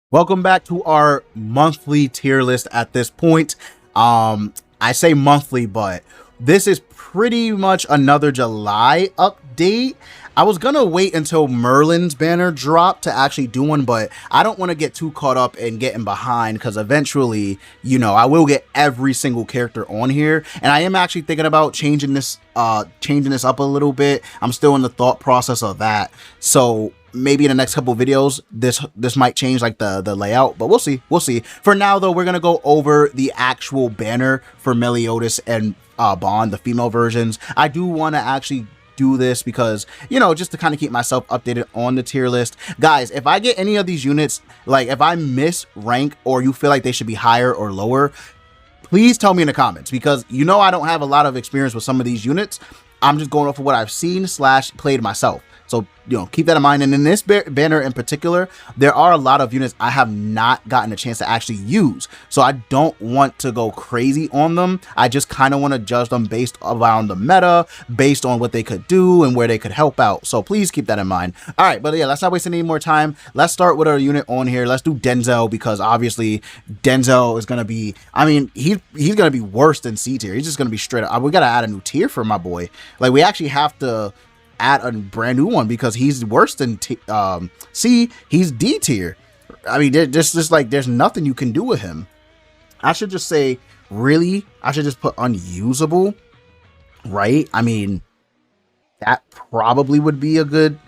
Welcome back to our monthly tier list at this point. I say monthly, but this is pretty much another July update. I was gonna wait until Merlin's banner dropped to actually do one, but I don't want to get too caught up in getting behind because eventually, I will get every single character on here, and I am actually thinking about changing this up a little bit. I'm still in the thought process of that, so maybe in the next couple of videos this might change, like the layout, but we'll see. For now though, we're gonna go over the actual banner for Meliodas and Bond, the female versions. I do want to actually do this because, just to kind of keep myself updated on the tier list. Guys, if I get any of these units, like if I miss rank or you feel like they should be higher or lower, please tell me in the comments, because I don't have a lot of experience with some of these units. I'm just going off of what I've seen / played myself. So, keep that in mind. And in this banner in particular, there are a lot of units I have not gotten a chance to actually use. So I don't want to go crazy on them. I just kind of want to judge them based around the meta, based on what they could do and where they could help out. So please keep that in mind. All right, but yeah, let's not waste any more time. Let's start with our unit on here. Let's do Denzel, because obviously Denzel is going to be, he's going to be worse than C tier. He's just going to be straight up. We got to add a new tier for my boy. Like, we actually have to add a brand new one because he's worse than C. He's D tier. Just like there's nothing you can do with him. I should just say, really, I should just put unusable, right? That probably would be a good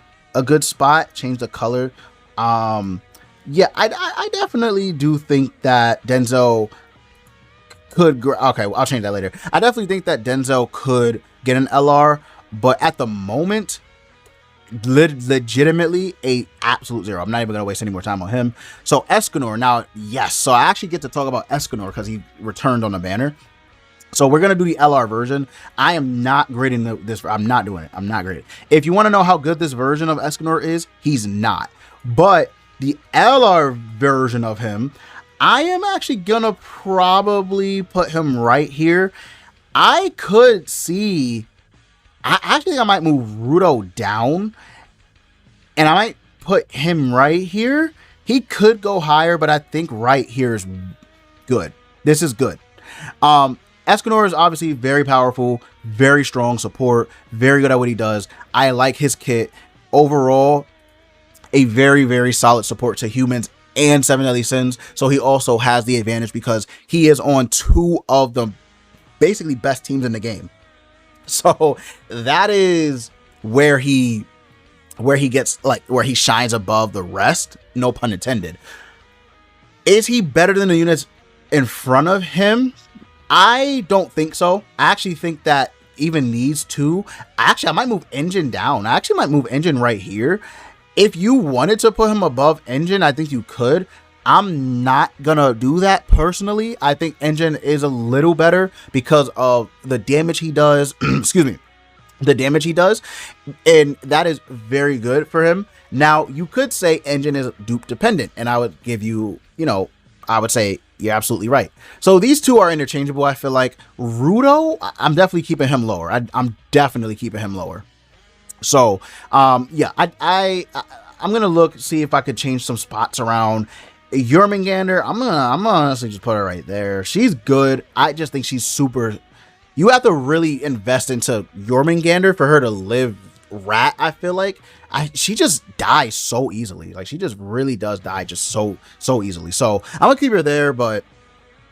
spot. Change the color. Yeah, I definitely do think that Denzel could okay, I'll change that later. I definitely think that Denzel could get an LR, but at the moment, legitimately a absolute zero. I'm not even gonna waste any more time on him. So Escanor, now, yes, so I actually get to talk about Escanor because he returned on the banner. So we're gonna do the LR version. I am not grading this. I'm not doing it. I'm not grading. If you want to know how good this version of Escanor is, he's not. But the LR version of him, I am actually gonna probably put him right here. I could see, I actually think I might move Rudo down, and I might put him right here. He could go higher, but I think right here is good. This is good. Escanor is obviously very powerful, very strong support, very good at what he does. I like his kit. Overall, a very, very solid support to humans and 7 Deadly Sins. So he also has the advantage because he is on 2 of the basically best teams in the game. So that is where he gets, like, where he shines above the rest, no pun intended. Is he better than the units in front of him? I don't think so. I actually think that even these two, I might move Engine down. I actually might move Engine right here. If you wanted to put him above Engine, I think you could. I'm not gonna do that personally. I think Engine is a little better because of the damage he does. Excuse me, the damage he does, and that is very good for him. Now, you could say Engine is dupe dependent, and I would give you, I would say you're absolutely right. So these two are interchangeable. I feel like Rudo, I'm definitely keeping him lower. I'm definitely keeping him lower. So yeah, I'm gonna see if I could change some spots around. Jormungandr, I'm gonna honestly just put her right there. She's good. I just think she's super. You have to really invest into Jormungandr for her to live rat. I feel like she just dies so easily. Like, she just really does die just so easily. So I'm gonna keep her there, but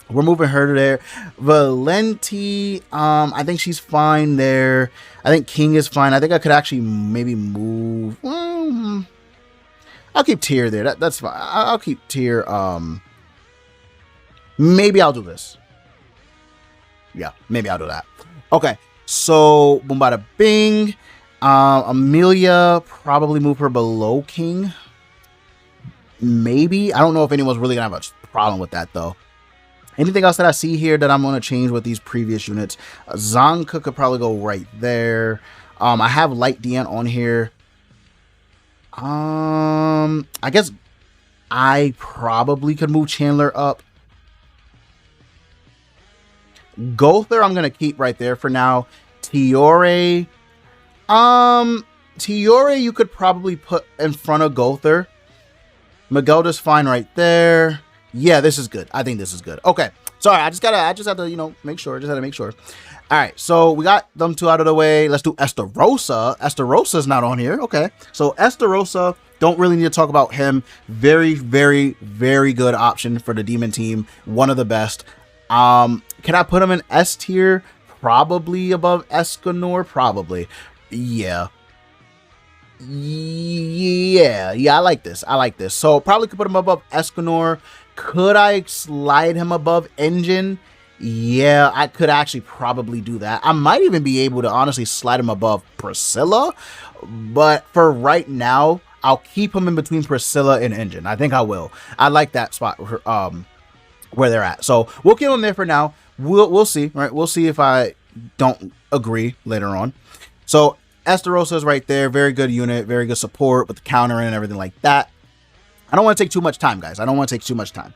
we're moving her to there. Valenti, I think she's fine there. I think King is fine. I think I could actually maybe move. Well, I'll keep Tier there. That's fine. I'll keep Tier. Maybe I'll do this. Yeah, maybe I'll do that. Okay, so boom, bada bing. Amelia, probably move her below King. Maybe. I don't know if anyone's really gonna have a problem with that though. Anything else that I see here that I'm going to change with these previous units? Zonka could probably go right there. I have Light Dian on here. I guess I probably could move Chandler up. Gother, I'm going to keep right there for now. Tiore. Tiore, you could probably put in front of Gother. Meliodas fine right there. Yeah, this is good. I think this is good. Okay. Sorry, I just had to, make sure. Just had to make sure. All right, so we got them two out of the way. Let's do Estarossa. Estarosa's not on here. Okay. So Estarossa, don't really need to talk about him. Very, very, very good option for the demon team. One of the best. Can I put him in S tier? Probably above Escanor. Probably. Yeah. Yeah, I like this. So probably could put him above Escanor. Could I slide him above Engine? Yeah, I could actually probably do that. I might even be able to honestly slide him above Priscilla, but for right now, I'll keep him in between Priscilla and Engine. I think I will. I like that spot where they're at. So we'll keep him there for now. We'll see, right? We'll see if I don't agree later on. So Estarossa is right there. Very good unit, very good support with the counter and everything like that. I don't want to take too much time, guys. I don't want to take too much time.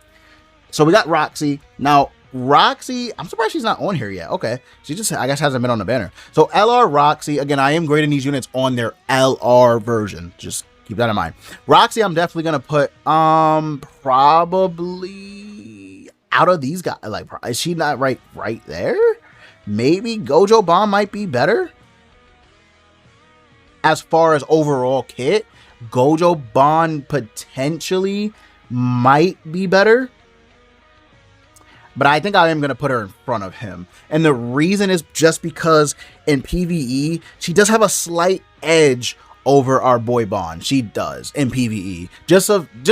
So we got Roxy. Now, Roxy, I'm surprised she's not on here yet. Okay. She just, I guess, hasn't been on the banner. So LR Roxy, again, I am grading these units on their LR version. Just keep that in mind. Roxy, I'm definitely going to put, probably out of these guys. Like, is she not right there? Maybe Gojo Bomb might be better. As far as overall kit, Gojo Bond potentially might be better. But I think I am going to put her in front of him. And the reason is just because in PvE, she does have a slight edge over our boy Bond. She does in PvE. Just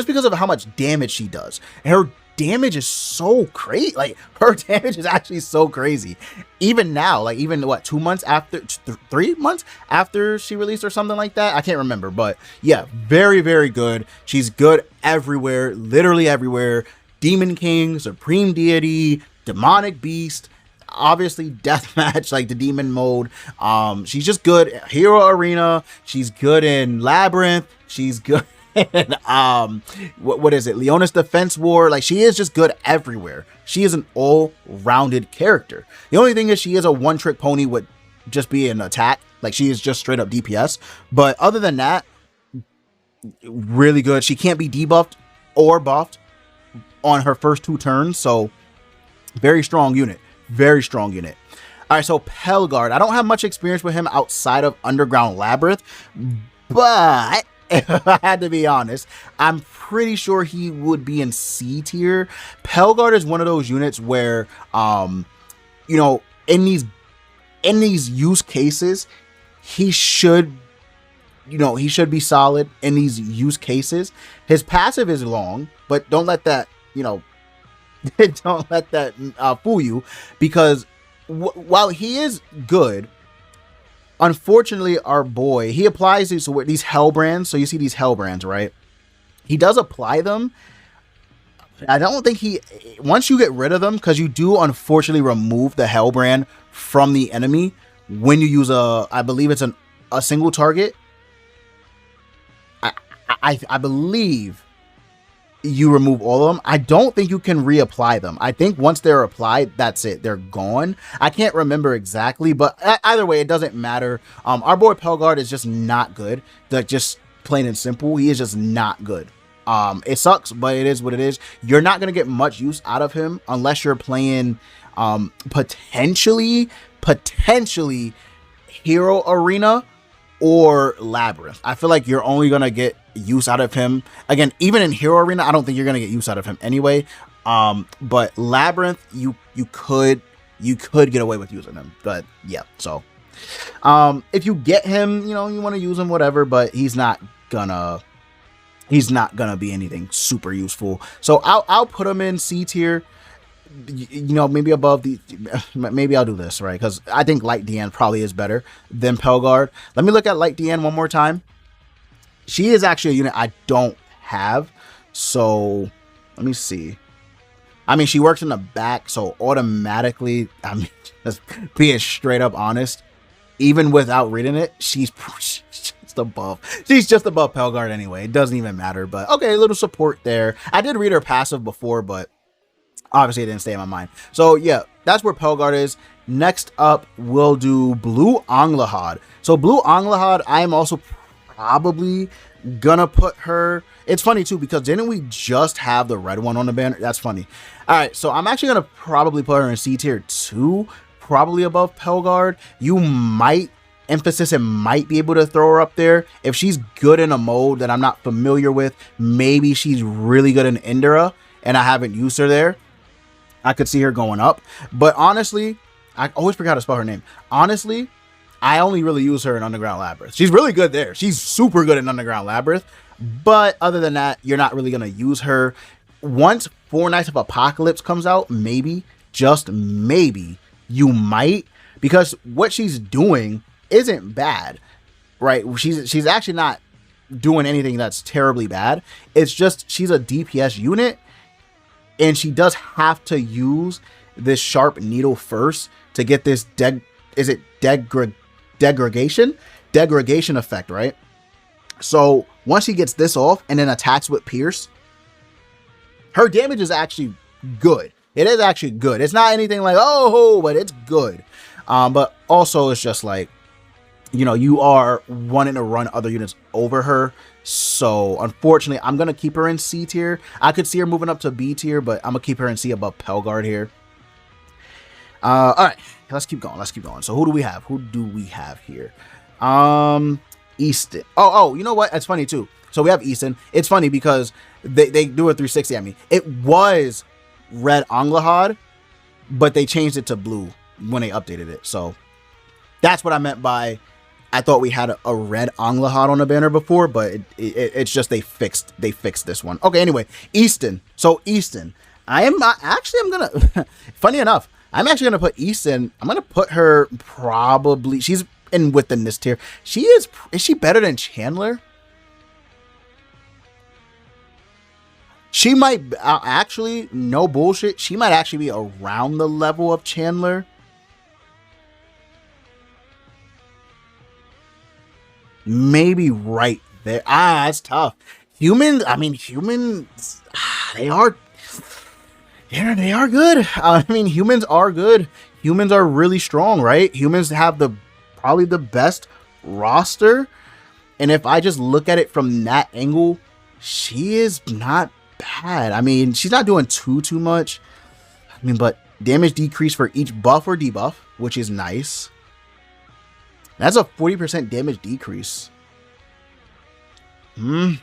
because of how much damage she does. And her damage is so crazy. Like, her damage is actually so crazy. Even now, like, even what, 2 months after, 3 months after she released or something like that, I can't remember, but yeah, very, very good. She's good everywhere, literally everywhere. Demon King, Supreme Deity, Demonic Beast, obviously Deathmatch, like the demon mode. She's just good. Hero Arena, she's good in Labyrinth, she's good. What is it? Leonis Defense War. Like, she is just good everywhere. She is an all-rounded character. The only thing is she is a one-trick pony with just being an attack. Like, she is just straight up DPS. But other than that, really good. She can't be debuffed or buffed on her first 2 turns. So, very strong unit. Very strong unit. All right, so Pelgard. I don't have much experience with him outside of Underground Labyrinth, but if I had to be honest, I'm pretty sure he would be in C tier. Pelgard is one of those units where, in these use cases, he should be solid in these use cases. His passive is long, but don't let that, don't let that fool you, because while he is good, unfortunately, our boy, he applies these Hellbrands. So you see these Hellbrands, right? He does apply them. I don't think once you get rid of them, because you do unfortunately remove the Hellbrand from the enemy when you use I believe it's a single target. I believe you remove all of them. I don't think you can reapply them. I think once they're applied, that's it. They're gone. I can't remember exactly, but either way, it doesn't matter. Our boy Pelgard is just not good. Like, just plain and simple, he is just not good. It sucks, but it is what it is. You're not gonna get much use out of him unless you're playing potentially Hero Arena or Labyrinth. I feel like you're only gonna get use out of him. Again, even in Hero Arena, I don't think you're gonna get use out of him anyway. But Labyrinth, you could get away with using him. But yeah, so if you get him, you want to use him, whatever, but he's not gonna be anything super useful. So I'll put him in C tier. Maybe above maybe I'll do this, right? Because I think Light Deanne probably is better than Pelgard. Let me look at Light Deanne one more time. She is actually a unit I don't have. So let me see. I mean, she works in the back, so automatically, I mean, just being straight up honest, even without reading it, she's just above. She's just above Pelgard anyway. It doesn't even matter. But okay, a little support there. I did read her passive before, but obviously it didn't stay in my mind. So yeah, that's where Pelgard is. Next up, we'll do Blue Anglahod. So Blue Anglahod, I am also probably gonna put her It's funny too, because didn't we just have the red one on the banner? That's funny. All right, so I'm actually gonna probably put her in C tier 2, probably above Pelgard. You might, emphasis, and might be able to throw her up there if she's good in a mode that I'm not familiar with. Maybe she's really good in Indra and I haven't used her there. I could see her going up. But honestly, I always forgot to spell her name. Honestly, I only really use her in Underground Labyrinth. She's really good there. She's super good in Underground Labyrinth. But other than that, you're not really going to use her. Once Four Knights of Apocalypse comes out, maybe, just maybe, you might. Because what she's doing isn't bad, right? She's actually not doing anything that's terribly bad. It's just she's a DPS unit, and she does have to use this sharp needle first to get this degradation effect, right? So once she gets this off and then attacks with Pierce, her damage is actually good. It is actually good. It's not anything like, oh, but it's good. But also it's just like, you know, you are wanting to run other units over her. So unfortunately, I'm going to keep her in C tier. I could see her moving up to B tier, but I'm going to keep her in C above Pelgard here. All right, let's keep going. Let's keep going. So who do we have? Who do we have here? Easton. Oh, you know what? That's funny too. So we have Easton. It's funny because they do a 360 at me. It was red Anglahad, but they changed it to blue when they updated it. So that's what I meant by, I thought we had a red Anglahad on the banner before, but it's just they fixed this one. Okay, anyway, Easton. So Easton, I'm gonna funny enough, I'm actually gonna put Easton. I'm gonna put her probably, she's in within this tier. Is she better than Chandler? She might actually, no bullshit, she might actually be around the level of Chandler. Maybe right there. It's tough. Humans, they are good. Humans are good. Humans are really strong, right? Humans have probably the best roster. And if I just look at it from that angle, she is not bad. She's not doing too much. But damage decrease for each buff or debuff, which is nice. That's a 40% damage decrease. When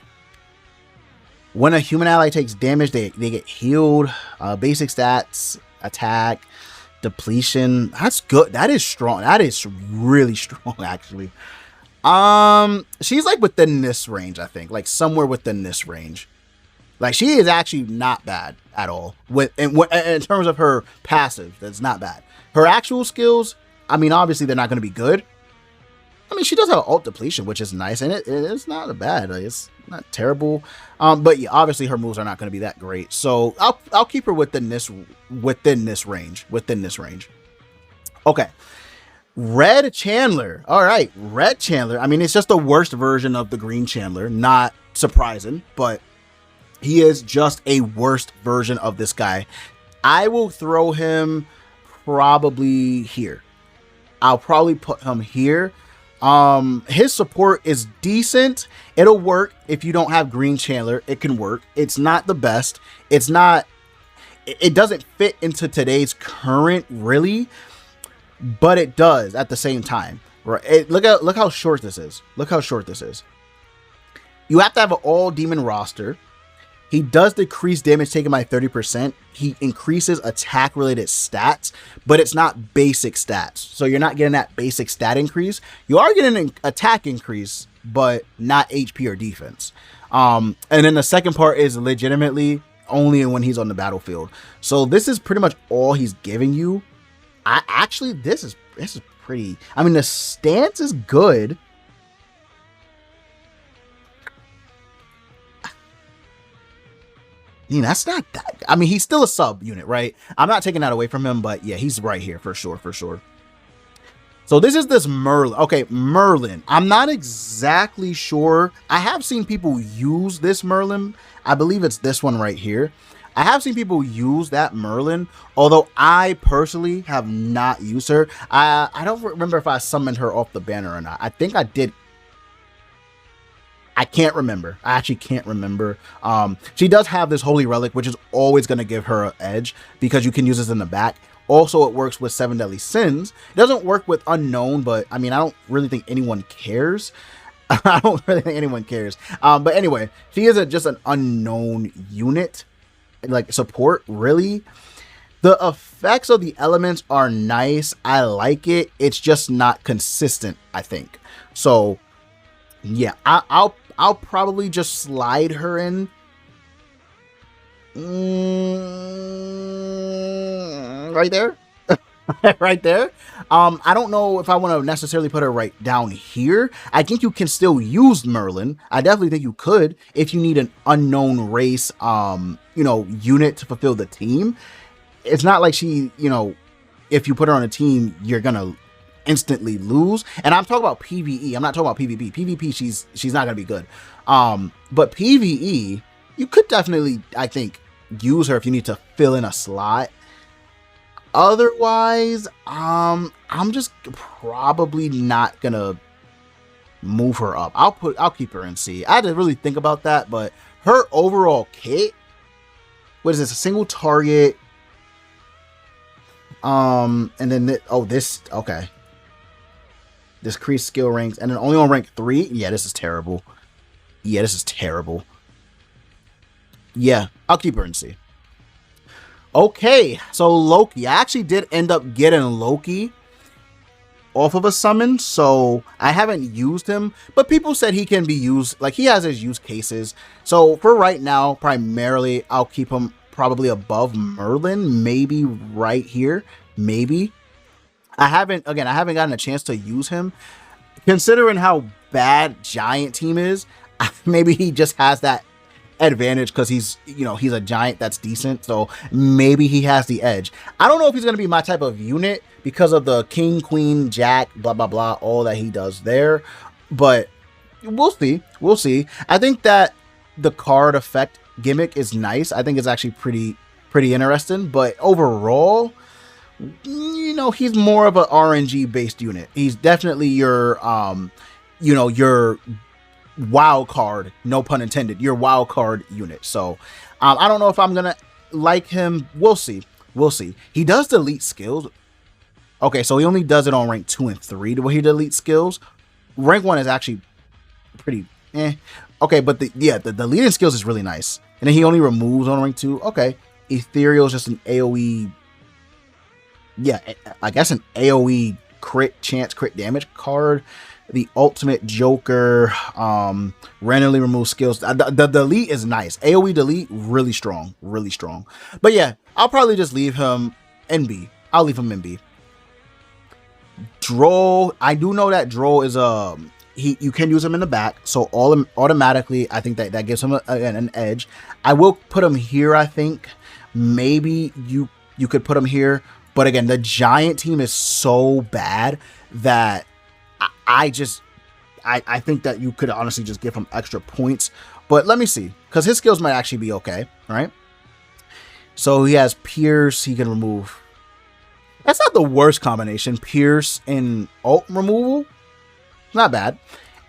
a human ally takes damage, they get healed. Basic stats, attack, depletion. That's good. That is strong. That is really strong, actually. She's like within this range, I think. Like somewhere within this range. Like she is actually not bad at all. In terms of her passive, that's not bad. Her actual skills, obviously they're not going to be good. She does have alt depletion, which is nice, and it's not bad. Like, it's not terrible. But yeah, obviously her moves are not going to be that great. So I'll keep her within this range. Okay. Red Chandler. All right, Red Chandler. It's just the worst version of the green Chandler. Not surprising, but he is just a worst version of this guy. I will throw him probably here. I'll probably put him here. His support is decent. It'll work if you don't have green Chandler. It can work. It's not the best. It doesn't fit into today's current really, but it does at the same time. Right? Look how short this is. Look how short this is. You have to have an all demon roster. He does decrease damage taken by 30%. He increases attack related stats, but it's not basic stats. So you're not getting that basic stat increase. You are getting an attack increase, but not HP or defense. And then the second part is legitimately only when he's on the battlefield. So this is pretty much all he's giving you. This is pretty, the stance is good. That's not that. He's still a sub unit, right? I'm not taking that away from him, but yeah, he's right here for sure. So this is this Merlin. Okay, Merlin. I'm not exactly sure. I have seen people use this Merlin. I believe it's this one right here. I have seen people use that Merlin, although I personally have not used her. I don't remember if I summoned her off the banner or not. I think I did. I can't remember. I actually can't remember. She does have this holy relic, which is always going to give her an edge because you can use this in the back. Also, it works with 7 deadly sins. It doesn't work with unknown, but I mean, I don't really think anyone cares. I don't really think anyone cares. But anyway, she is just an unknown unit, like support, really. The effects of the elements are nice. I like it. It's just not consistent, I think. So, yeah, I'll probably just slide her in. Right there. Right there. I don't know if I want to necessarily put her right down here. I think you can still use Merlin. I definitely think you could if you need an unknown race, unit to fulfill the team. It's not like she, if you put her on a team, you're gonna instantly lose. And I'm talking about PvE. I'm not talking about PvP. PvP, she's not gonna be good. But PvE, you could definitely, I think, use her if you need to fill in a slot. Otherwise, I'm just probably not gonna move her up. I'll keep her in C. I had to really think about that, but her overall kit, what is this? A single target. And then okay. Decrease skill ranks, and then only on rank 3. Yeah, this is terrible. Yeah, I'll keep her in C. Okay, so Loki. I actually did end up getting Loki off of a summon, so I haven't used him, but people said he can be used, like he has his use cases. So for right now, primarily, I'll keep him probably above Merlin, maybe right here, maybe. I haven't gotten a chance to use him. Considering how bad Giant Team is, maybe he just has that advantage because he's a giant that's decent, so maybe he has the edge. I don't know if he's going to be my type of unit because of the king, queen, jack, blah blah blah, all that he does there, but we'll see. I think that the card effect gimmick is nice. I think it's actually pretty interesting, but overall, he's more of an RNG based unit. He's definitely your your wild card, no pun intended, your wild card unit. So I don't know if I'm gonna like him. We'll see. He does delete skills. Okay, so he only does it on rank 2 and 3 where he deletes skills. Rank 1 is actually pretty okay, but the deleting skills is really nice. And then he only removes on rank 2. Okay, Ethereal is just an AoE, I guess an AoE crit damage card. The ultimate Joker, randomly remove skills. The delete is nice. AoE delete, really strong. But yeah, I'll probably just leave him in B. I'll leave him in B. Droll, I do know that Droll is you can use him in the back, so automatically I think that gives him an edge. I will put him here. I think maybe you could put him here, but again, the Giant Team is so bad that I think that you could honestly just give him extra points. But let me see, because his skills might actually be okay, right? So he has Pierce. He can remove. That's not the worst combination. Pierce and ult removal. Not bad.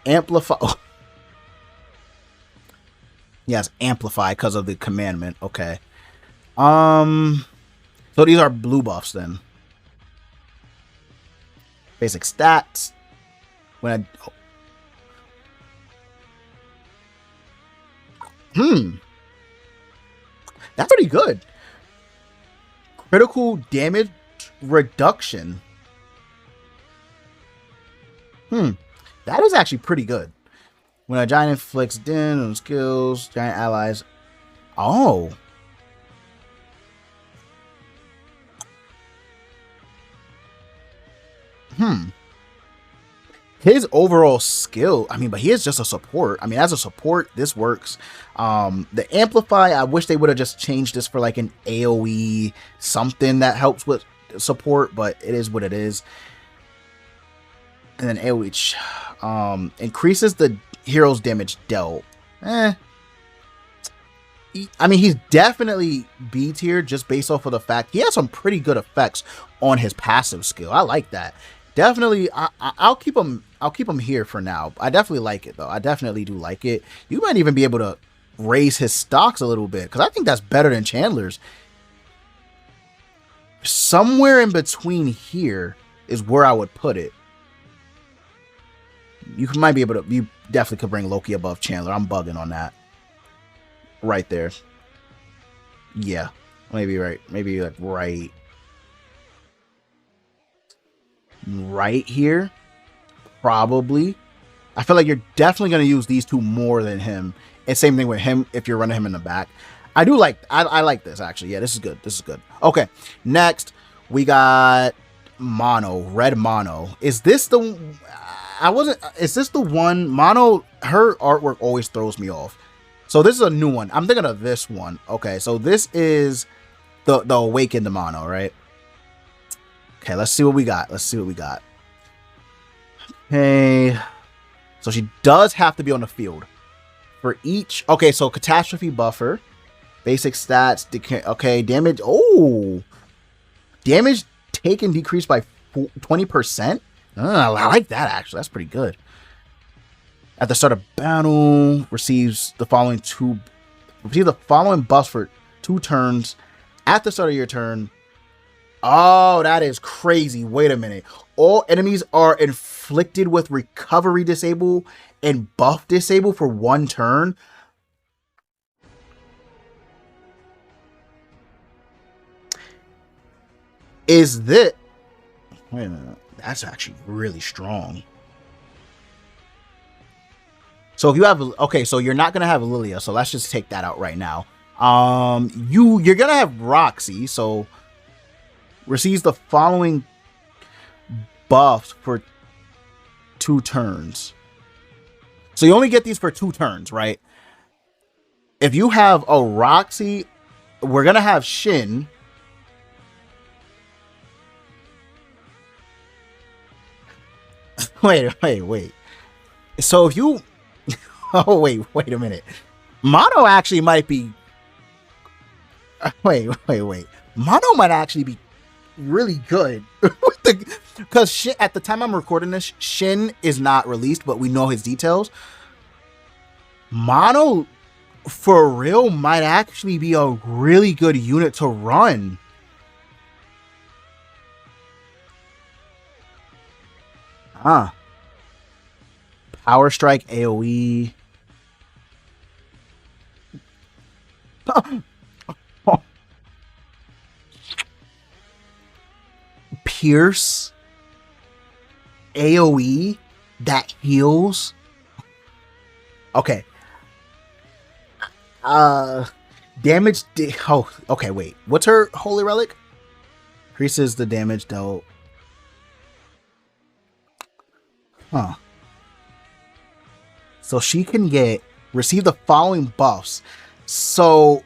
Amplify. Oh. He has Amplify because of the commandment. Okay. So these are blue buffs then. Basic stats. That's pretty good. Critical damage reduction. That is actually pretty good. When a giant inflicts din on skills, giant allies. Oh. His overall skill, but he is just a support. As a support, this works. The Amplify, I wish they would have just changed this for like an AoE something that helps with support, but it is what it is. And then AoE increases the hero's damage dealt. He's definitely B tier just based off of the fact he has some pretty good effects on his passive skill. I like that. Definitely, I'll keep him I'll keep him here for now. I definitely like it though. I definitely do like it. You might even be able to raise his stocks a little bit because I think that's better than Chandler's. Somewhere in between here is where I would put it. You might be able to. You definitely could bring Loki above Chandler. I'm bugging on that. Right there. Yeah, maybe right. Maybe like right here. Probably. I feel like you're definitely going to use these two more than him. And same thing with him if you're running him in the back. I do like, I like this actually. Yeah, this is good. This is good. Okay, next we got Mono, Red Mono. Is this the, is this the one? Mono, her artwork always throws me off. So this is a new one. I'm thinking of this one. Okay, so this is the Awakened Mono, right? Okay, let's see what we got. Let's see what we got. Hey, so she does have to be on the field for each. Okay, so catastrophe buffer, basic stats. Okay, damage. Oh, damage taken decreased by 20%. I like that actually. That's pretty good. At the start of battle, receives the following buffs for 2 turns. At the start of your turn. Oh, that is crazy. Wait a minute. All enemies are inflicted with recovery disable and buff disable for 1 turn. Is this... Wait a minute. That's actually really strong. So if you have... Okay, so you're not going to have Lilia. So let's just take that out right now. You're going to have Roxy. So... receives the following buffs for 2 turns. So you only get these for 2 turns, right? If you have a Roxy, we're going to have Shin. Wait. So if you... Oh, wait a minute. Mono actually might be... Wait. Mono might actually be really good. Because at the time I'm recording this, Shin is not released, but we know his details. Mono, for real, might actually be a really good unit to run. Power Strike, AoE. Pierce, AoE that heals. Okay. Damage. Oh, okay. Wait. What's her holy relic? Increases the damage dealt. Huh. So she can receive the following buffs. So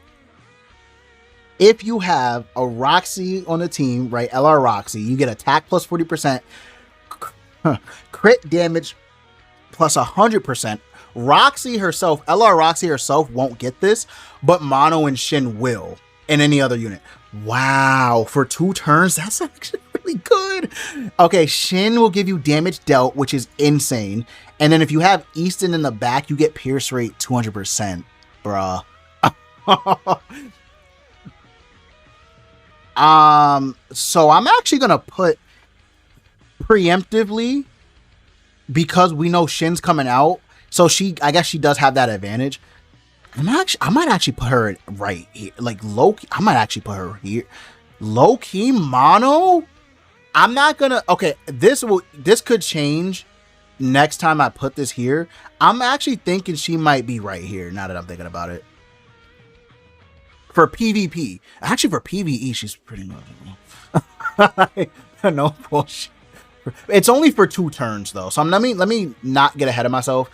if you have a Roxy on the team, right, LR Roxy, you get attack plus 40%, crit damage plus 100%. Roxy herself, LR Roxy herself won't get this, but Mono and Shin will, and any other unit. Wow, for 2 turns, that's actually really good. Okay, Shin will give you damage dealt, which is insane. And then if you have Easton in the back, you get pierce rate 200%, bruh. So I'm actually gonna put preemptively, because we know Shin's coming out, so I guess she does have that advantage. I might actually put her right here, like low-key. I might actually put her here, low-key Mono. I'm not gonna. Okay, this could change next time I put this here. I'm actually thinking she might be right here. Now that I'm thinking about it. For PvP, actually for PvE, she's pretty much no bullshit. It's only for 2 turns though, so let me not get ahead of myself.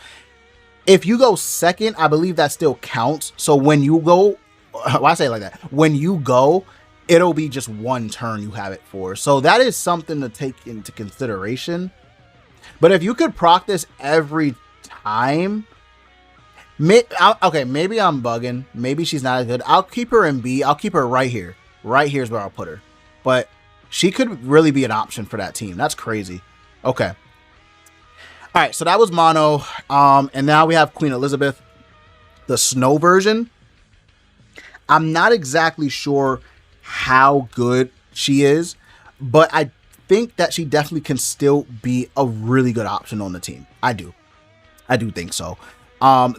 If you go second, I believe that still counts. So when you go, why I say it like that? When you go, it'll be just 1 turn you have it for. So that is something to take into consideration. But if you could proc this every time. Okay, maybe I'm bugging. Maybe she's not as good. I'll keep her in B. I'll keep her right here. Right here is where I'll put her. But she could really be an option for that team. That's crazy. Okay. All right, so that was Mono. And now we have Queen Elizabeth, the snow version. I'm not exactly sure how good she is, but I think that she definitely can still be a really good option on the team. I do think so.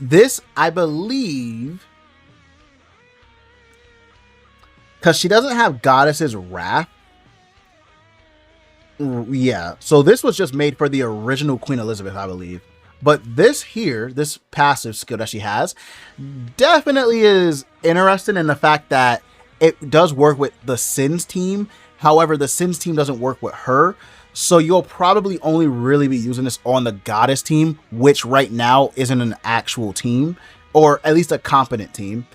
This, I believe, because she doesn't have Goddess's Wrath. Yeah, so this was just made for the original Queen Elizabeth, I believe. But this here, this passive skill that she has, definitely is interesting in the fact that it does work with the Sins team. However, the Sins team doesn't work with her. So you'll probably only really be using this on the Goddess team, which right now isn't an actual team, or at least a competent team.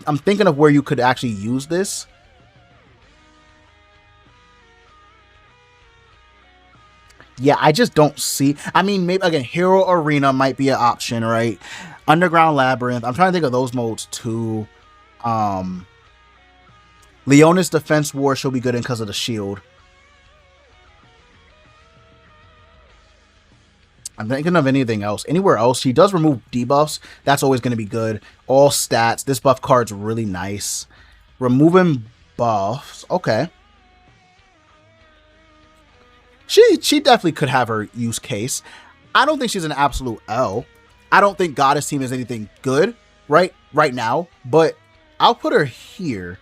I'm thinking of where you could actually use this. Yeah, I just don't see. I mean, maybe again, Hero Arena might be an option, right? Underground Labyrinth. I'm trying to think of those modes too. Leonis Defense War she'll be good in because of the shield. I'm thinking of anything else. Anywhere else, she does remove debuffs. That's always going to be good. All stats. This buff card's really nice. Removing buffs. Okay. She definitely could have her use case. I don't think she's an absolute L. I don't think Goddess team is anything good right now, but I'll put her here.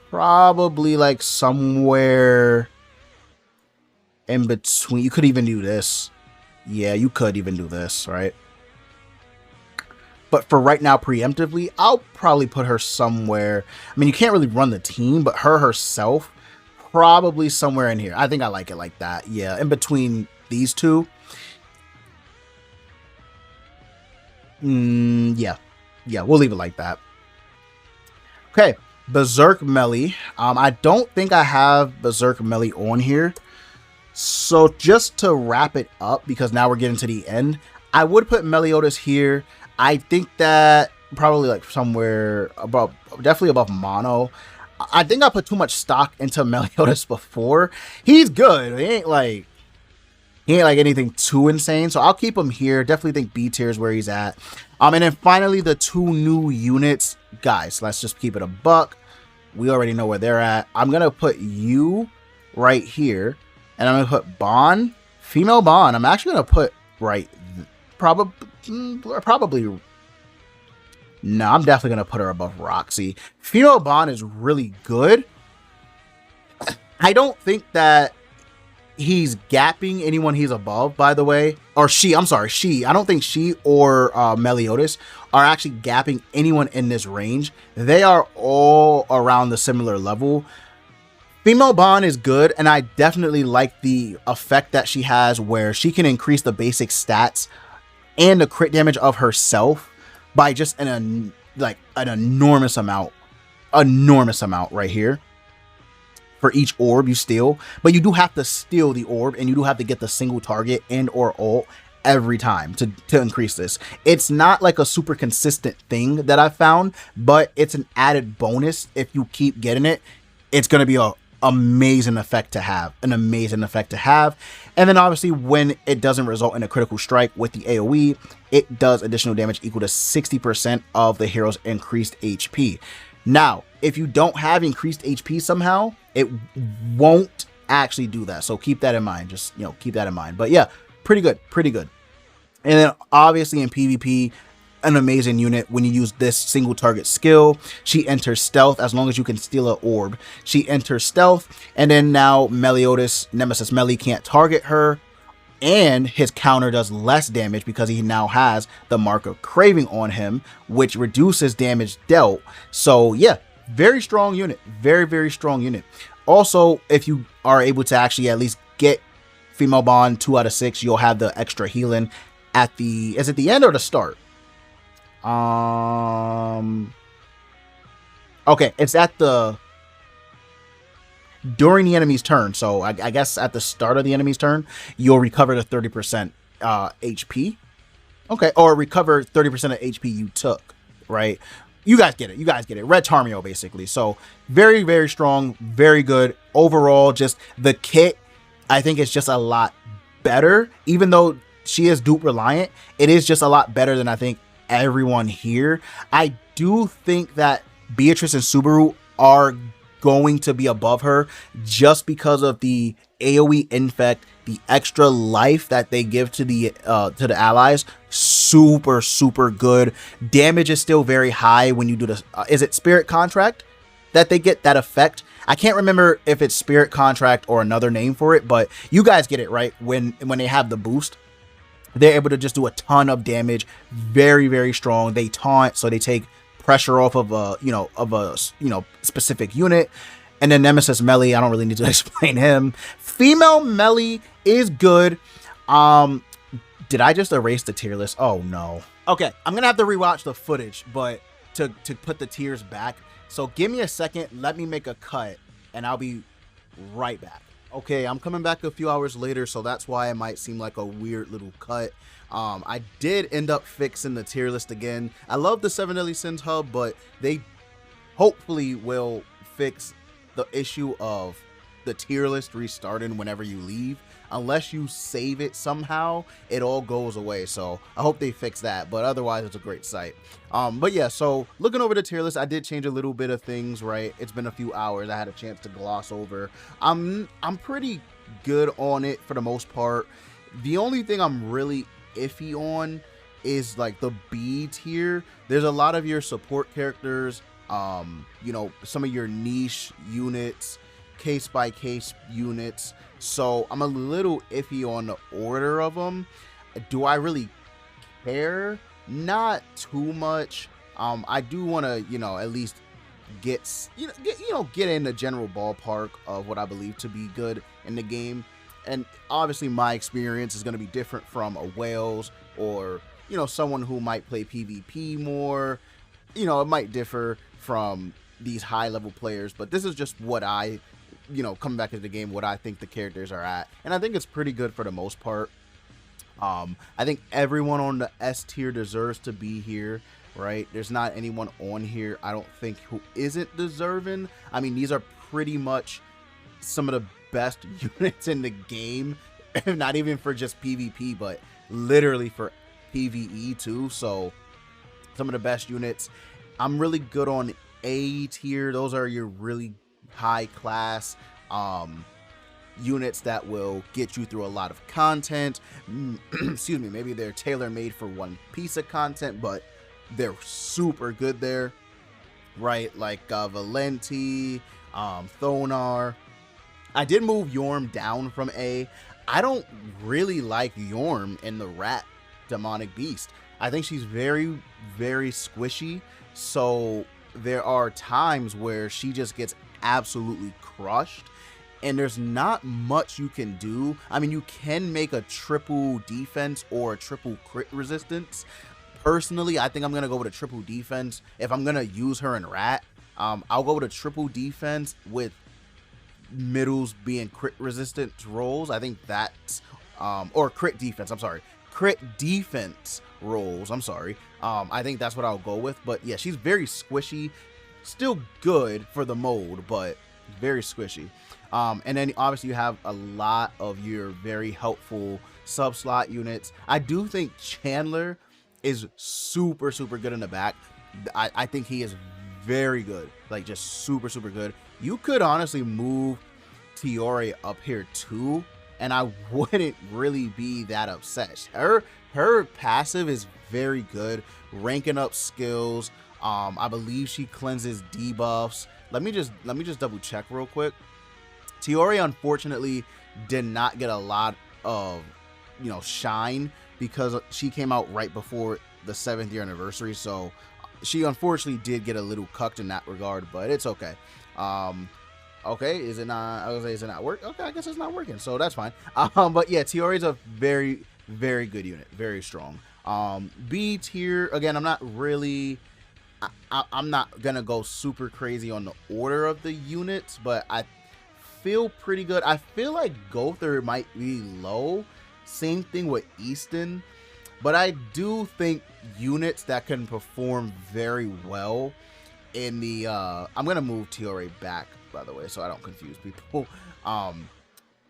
Probably like somewhere in between. You could even do this. Yeah, you could even do this, right? But for right now, preemptively, I'll probably put her somewhere. I mean, you can't really run the team, but her herself, probably somewhere in here. I think I like it like that. Yeah, in between these two. Yeah, we'll leave it like that. Okay, Berserk Melee. I don't think I have Berserk Melee on here. So just to wrap it up, because now we're getting to the end, I would put Meliodas here. I think that probably like somewhere above, definitely above Mono. I think I put too much stock into Meliodas before. He's good. He ain't like anything too insane. So I'll keep him here. Definitely think B tier is where he's at. And then finally the two new units. Guys, let's just keep it a buck. We already know where they're at. I'm gonna put you right here. And I'm gonna put Bond, female Bond. I'm actually gonna put right, probably. No, I'm definitely gonna put her above Roxy. Female Bond is really good. I don't think that he's gapping anyone he's above, by the way. Or she, I'm sorry, she. I don't think she or Meliodas are actually gapping anyone in this range. They are all around the similar level. Female Bond is good, and I definitely like the effect that she has where she can increase the basic stats and the crit damage of herself by just an enormous amount right here for each orb you steal. But you do have to steal the orb, and you do have to get the single target and or ult every time to increase this. It's not like a super consistent thing that I found, but it's an added bonus. If you keep getting it, it's going to be a amazing effect to have, and then obviously when it doesn't result in a critical strike with the AoE, it does additional damage equal to 60% of the hero's increased HP. Now if you don't have increased HP somehow, it won't actually do that, so keep that in mind. Just keep that in mind. But yeah, pretty good. And then obviously in PvP, an amazing unit when you use this single target skill. She enters stealth as long as you can steal an orb. She enters stealth, and then now Meliodas, Nemesis Melee, can't target her, and his counter does less damage because he now has the Mark of Craving on him, which reduces damage dealt. So yeah, very strong unit, very strong unit. Also, if you are able to actually at least get female Bond 2 out of 6, you'll have the extra healing at the, is it the end or the start? Okay, it's at the during the enemy's turn. So I guess at the start of the enemy's turn, you'll recover the 30% HP. Okay, or recover 30% of HP you took, right? You guys get it. Red Charmio, basically. So very strong, very good. Overall, just the kit, I think it's just a lot better, even though she is dupe reliant. It is just a lot better than I think everyone here. I do think that Beatrice and Subaru are going to be above her just because of the AoE infect, the extra life that they give to the allies. Super good. Damage is still very high when you do this. Is it Spirit Contract that they get that effect? I can't remember if it's Spirit Contract or another name for it, but you guys get it, right? When they have the boost, they're able to just do a ton of damage. Very strong. They taunt, so they take pressure off of a specific unit. And then Nemesis Melee, I don't really need to explain him. Female Melee is good. Did I just erase the tier list? Oh no. Okay, I'm gonna have to rewatch the footage, but to put the tiers back. So give me a second, let me make a cut, and I'll be right back. Okay, I'm coming back a few hours later, so that's why it might seem like a weird little cut. I did end up fixing the tier list again. I love the 7 Deadly Sins hub, but they hopefully will fix the issue of the tier list restarting whenever you leave. Unless you save it somehow, it all goes away. So I hope they fix that, but otherwise it's a great site. But yeah, so looking over the tier list, I did change a little bit of things, right? It's been a few hours. I had a chance to gloss over. I'm pretty good on it for the most part. The only thing I'm really iffy on is like the B tier. There's a lot of your support characters, you know, some of your niche units, case by case units. So I'm a little iffy on the order of them. Do I really care? Not too much. I do want to, you know, at least get in the general ballpark of what I believe to be good in the game. And obviously my experience is going to be different from a Wales or, you know, someone who might play PvP more. You know, it might differ from these high level players, but this is just what I, you know, coming back into the game, what I think the characters are at. And I think it's pretty good for the most part. I think everyone on the S tier deserves to be here, right? There's not anyone on here, I don't think, who isn't deserving. I mean, these are pretty much some of the best units in the game, not even for just PvP, but literally for PvE too. So some of the best units. I'm really good on A tier. Those are your really high class units that will get you through a lot of content. Excuse me, maybe they're tailor-made for one piece of content, but they're super good there, right? Like Valenti, Thonar. I did move Yorm down from A. I don't really like Yorm in the Rat Demonic Beast. I think she's very squishy, so there are times where she just gets absolutely crushed, and there's not much you can do. I mean, you can make a triple defense or a triple crit resistance. Personally, I think I'm gonna go with a triple defense. If I'm gonna use her in Rat, I'll go with a triple defense with middles being crit resistance rolls. I think that's or crit defense, I'm sorry, crit defense rolls, I'm sorry. I think that's what I'll go with. But yeah, she's very squishy, still good for the mode, but very squishy. And then obviously you have a lot of your very helpful sub slot units. I do think Chandler is super good in the back. I think he is very good, like just super good. You could honestly move Tiore up here too, and I wouldn't really be that upset. Her passive is very good, ranking up skills. I believe she cleanses debuffs. Let me just double check real quick. Tiore unfortunately did not get a lot of, you know, shine because she came out right before the 7th year anniversary, so she unfortunately did get a little cucked in that regard, but it's okay. Okay, is it not? I was gonna say, is it not work? Okay, I guess it's not working, so that's fine. But yeah, Tiore is a very good unit, very strong. B tier, again, I'm not really, I'm not gonna go super crazy on the order of the units, but I feel pretty good. I feel like Gother might be low. Same thing with Easton, but I do think units that can perform very well in the I'm gonna move Tiore back, by the way, so I don't confuse people.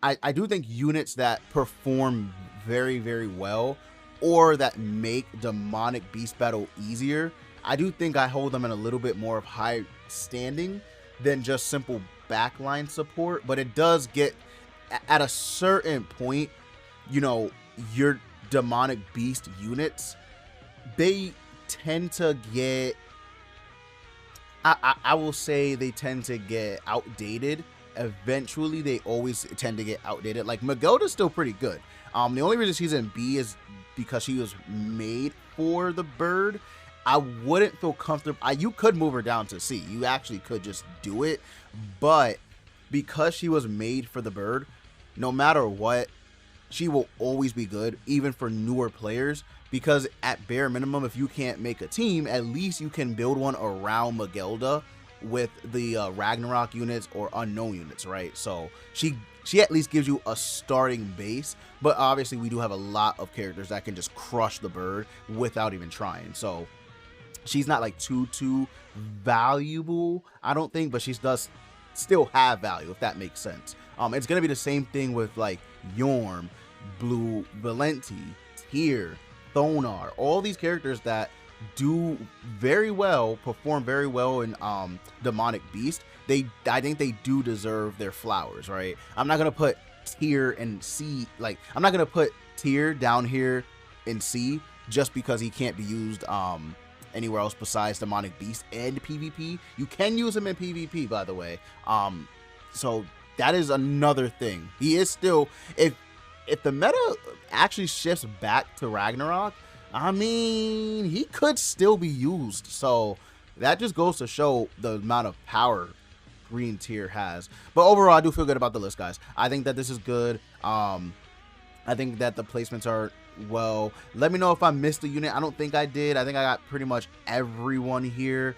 I do think units that perform very, very well, or that make demonic beast battle easier, I do think I hold them in a little bit more of high standing than just simple backline support. But it does get, at a certain point, you know, your demonic beast units, they tend to get, I will say they tend to get outdated. Eventually, they always tend to get outdated. Like, Meliodas still pretty good. The only reason she's in B is because she was made for the bird. I wouldn't feel comfortable. You could move her down to C. You actually could just do it. But because she was made for the bird, no matter what, she will always be good, even for newer players, because at bare minimum, if you can't make a team, at least you can build one around Meliodas with the Ragnarok units or unknown units, right? So she at least gives you a starting base, but obviously we do have a lot of characters that can just crush the bird without even trying. So she's not like too valuable, I don't think, but she does still have value, if that makes sense. It's gonna be the same thing with like Yorm, Blue Valenti, Tyr, Thonar, all these characters that do very well, perform very well in Demonic Beast. I think they do deserve their flowers, right? I'm not gonna put Tyr in C, like I'm not gonna put Tyr down here in C just because he can't be used anywhere else besides Demonic Beast and PvP. You can use him in PvP, by the way. So that is another thing. He is still, if the meta actually shifts back to Ragnarok, I mean, he could still be used. So that just goes to show the amount of power Green Tier has. But overall, I do feel good about the list, guys. I think that this is good. I think that the placements are, well, let me know if I missed a unit. I don't think I did. I think I got pretty much everyone here.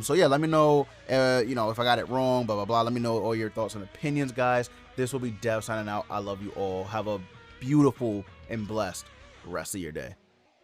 So yeah, let me know, you know, if I got it wrong, blah, blah, blah. Let me know all your thoughts and opinions, guys. This will be Dev signing out. I love you all. Have a beautiful and blessed rest of your day.